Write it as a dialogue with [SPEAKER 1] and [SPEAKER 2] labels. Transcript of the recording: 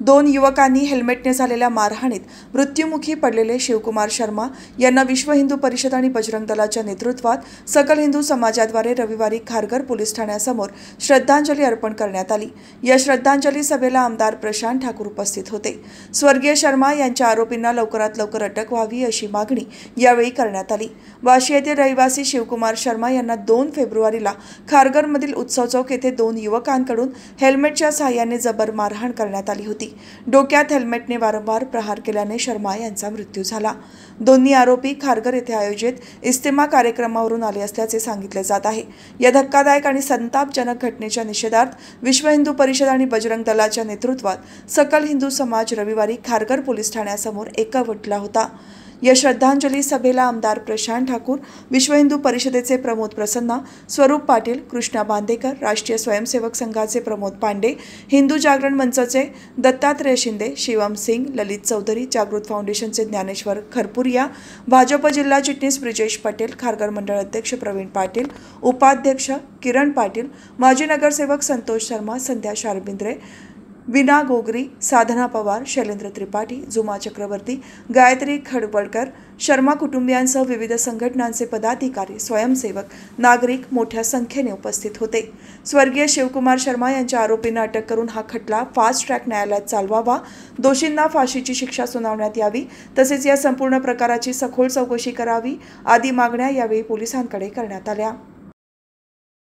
[SPEAKER 1] 2 युवकांनी हेल्मेटने झालेल्या मारहाणीत मृत्युमुखी पडलेले शिवकुमार शर्मा यांना विश्व हिंदू परिषद आणि बजरंग दलाच्या नेतृत्वात सकल हिंदू समाजाद्वारे रविवारी खारघर पोलीस ठाण्यासमोर श्रद्धांजली अर्पण करण्यात आली। या श्रद्धांजली सभेला आमदार प्रशांत ठाकूर उपस्थित होते। स्वर्गीय शर्मा यांच्या आरोपींना लवकरात लवकर अटक व्हावी अशी मागणी यावेळी करण्यात आली। वाशी येथील रहिवासी शिवकुमार शर्मा यांना 2 फेब्रुवारीला खारघरमधील उत्सव चौक येथे 2 युवकांकडून हेल्मेटच्या सहाय्याने जबर मारहाण करण्यात आली होती। डोक्यात हेल्मेटने वारंवार प्रहार केल्याने शर्मा यांचा मृत्यू झाला। दोन्ही आरोपी खारघर येथे आयोजित इस्तेमा कार्यक्रमावरून आले असल्याचे सांगितले जात आहे। या धक्कादायक आणि संतापजनक घटनेच्या निषेधार्थ विश्व हिंदू परिषद आणि बजरंग दलाच्या नेतृत्वात सकल हिंदू समाज रविवारी खारघर पोलीस ठाण्यासमोर एकवटला होता। या श्रद्धांजली सभेला आमदार प्रशांत ठाकूर, विश्व हिंदू परिषदेचे प्रमोद प्रसन्ना, स्वरूप पाटील, कृष्णा बांदेकर, राष्ट्रीय स्वयंसेवक संघाचे प्रमोद पांडे, हिंदू जागरण मंचचे दत्तात्रय शिंदे, शिवम सिंग, ललित चौधरी, जागृत फाउंडेशनचे ज्ञानेश्वर खरपुरिया, भाजप जिल्हा चिटणीस ब्रिजेश पटेल, खारघर मंडळ अध्यक्ष प्रवीण पाटील, उपाध्यक्ष किरण पाटील, माजी नगरसेवक संतोष शर्मा, संध्या शारबिंद्रे, विना गोगरी, साधना पवार, शैलेंद्र त्रिपाठी, जुमा चक्रवर्ती, गायत्री खडबळकर, शर्मा कुटुंबियांसह विविध संघटनांचे पदाधिकारी, स्वयंसेवक, नागरिक मोठ्या संख्येने उपस्थित होते। स्वर्गीय शिवकुमार शर्मा यांच्या आरोपींना अटक करून हा खटला फास्ट ट्रॅक न्यायालयात चालवावा, दोषींना फाशीची शिक्षा सुनावण्यात यावी, तसेच या संपूर्ण प्रकाराची सखोल चौकशी करावी आदी मागण्या यावेळी पोलिसांकडे करण्यात आल्या।